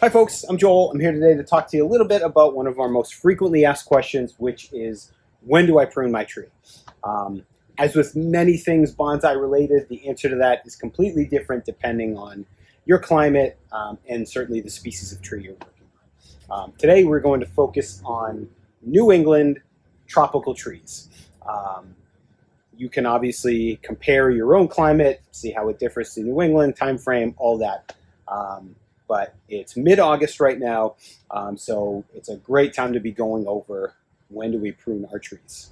Hi folks, I'm Joel. I'm here today to talk to you a little bit about one of our most frequently asked questions, which is, when do I prune my tree? As with many things bonsai related, the answer to that is completely different depending on your climate and certainly the species of tree you're working on. Today we're going to focus on New England tropical trees. You can obviously compare your own climate, see how it differs to New England, time frame, all that. But it's mid-August right now, so it's a great time to be going over when do we prune our trees.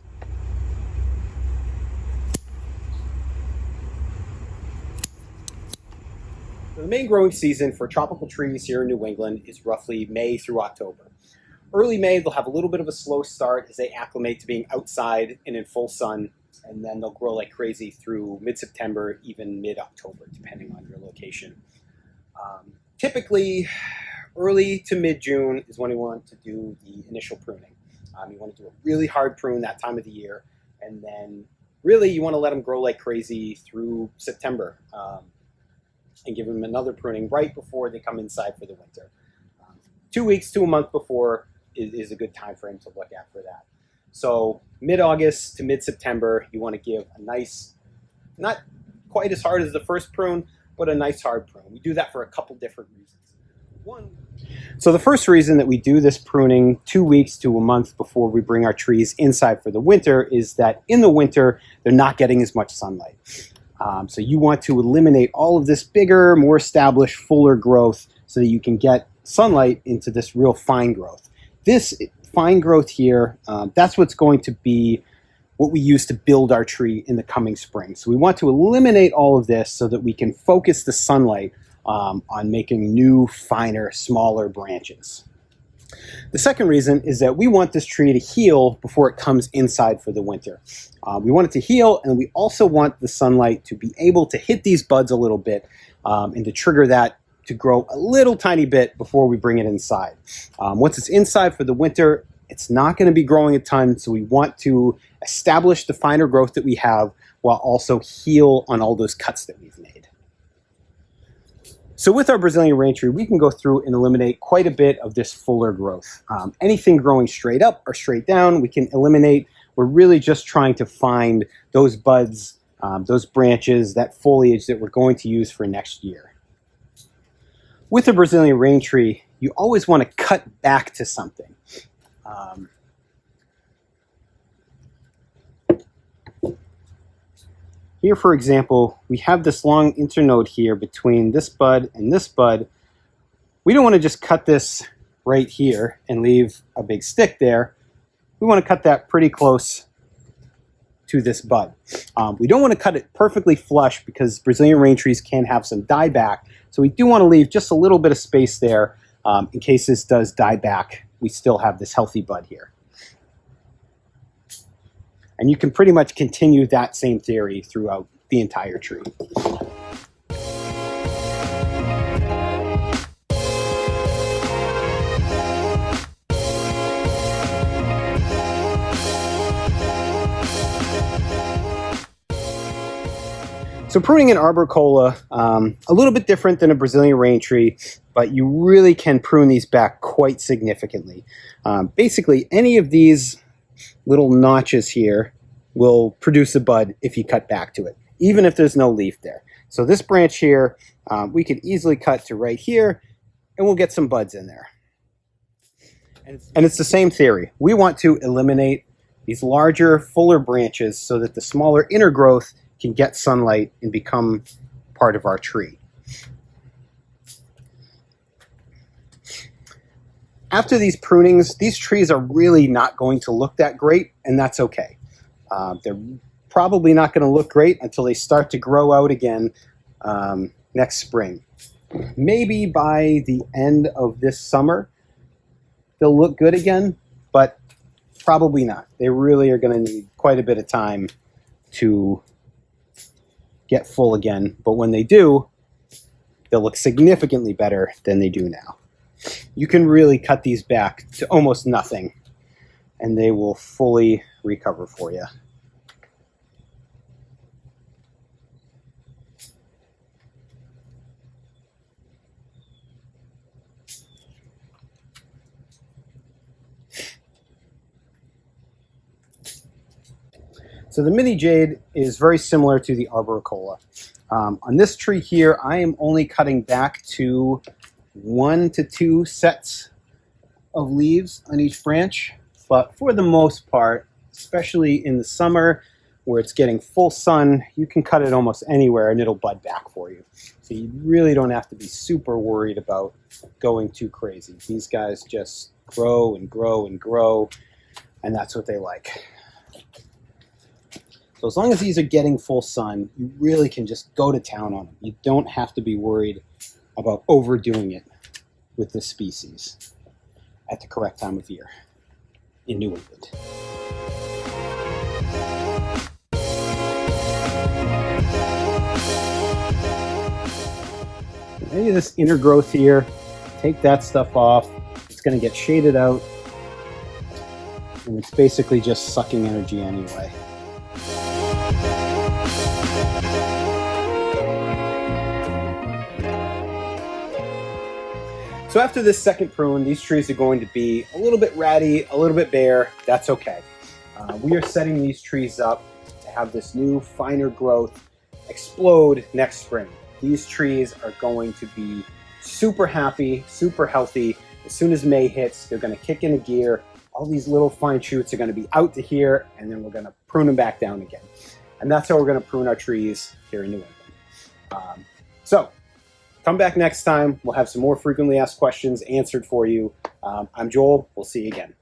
So the main growing season for tropical trees here in New England is roughly May through October. Early May, they'll have a little bit of a slow start as they acclimate to being outside and in full sun, and then they'll grow like crazy through mid-September, even mid-October, depending on your location. Typically, early to mid-June is when you want to do the initial pruning. You want to do a really hard prune that time of the year, and then really you want to let them grow like crazy through September and give them another pruning right before they come inside for the winter. 2 weeks to a month before is a good time frame to look at for that. So mid-August to mid-September, you want to give a nice, not quite as hard as the first prune, but a nice hard prune. We do that for a couple different reasons. So the first reason that we do this pruning 2 weeks to a month before we bring our trees inside for the winter is that in the winter, they're not getting as much sunlight. So you want to eliminate all of this bigger, more established, fuller growth so that you can get sunlight into this real fine growth. This fine growth here, that's what's going to be what we use to build our tree in the coming spring. So we want to eliminate all of this so that we can focus the sunlight on making new, finer, smaller branches. The second reason is that we want this tree to heal before it comes inside for the winter. We want it to heal, and we also want the sunlight to be able to hit these buds a little bit and to trigger that to grow a little tiny bit before we bring it inside. Once it's inside for the winter, it's not going to be growing a ton, so we want to establish the finer growth that we have while also heal on all those cuts that we've made. So with our Brazilian rain tree, we can go through and eliminate quite a bit of this fuller growth. Anything growing straight up or straight down, we can eliminate. We're really just trying to find those buds, those branches, that foliage that we're going to use for next year. With a Brazilian rain tree, you always want to cut back to something. Here, for example, we have this long internode here between this bud and this bud. We don't want to just cut this right here and leave a big stick there. We want to cut that pretty close to this bud. We don't want to cut it perfectly flush because Brazilian rain trees can have some dieback. So we do want to leave just a little bit of space there in case this does die back. We still have this healthy bud here. And you can pretty much continue that same theory throughout the entire tree. So pruning an arboricola, a little bit different than a Brazilian rain tree, but you really can prune these back quite significantly. Basically, any of these little notches here will produce a bud if you cut back to it, even if there's no leaf there. So this branch here, we could easily cut to right here, and we'll get some buds in there. And it's the same theory. We want to eliminate these larger, fuller branches so that the smaller inner growth can get sunlight and become part of our tree. After these prunings, these trees are really not going to look that great, and that's okay. They're probably not going to look great until they start to grow out again next spring. Maybe by the end of this summer, they'll look good again, but probably not. They really are going to need quite a bit of time to get full again, but when they do, they'll look significantly better than they do now. You can really cut these back to almost nothing, and they will fully recover for you. So the mini jade is very similar to the arboricola. On this tree here, I am only cutting back to 1 to 2 sets of leaves on each branch, but for the most part, especially in the summer where it's getting full sun, you can cut it almost anywhere and it'll bud back for you. So you really don't have to be super worried about going too crazy. These guys just grow and grow and grow, and that's what they like. So as long as these are getting full sun, you really can just go to town on them. You don't have to be worried about overdoing it with this species at the correct time of year in New England. Any of this inner growth here, take that stuff off. It's going to get shaded out, and it's basically just sucking energy anyway. So after this second prune, these trees are going to be a little bit ratty, a little bit bare. That's okay. We are setting these trees up to have this new, finer growth explode next spring. These trees are going to be super happy, super healthy. As soon as May hits, they're going to kick into gear. All these little fine shoots are going to be out to here, and then we're going to prune them back down again. And that's how we're going to prune our trees here in New England. So come back next time. We'll have some more frequently asked questions answered for you. I'm Joel. We'll see you again.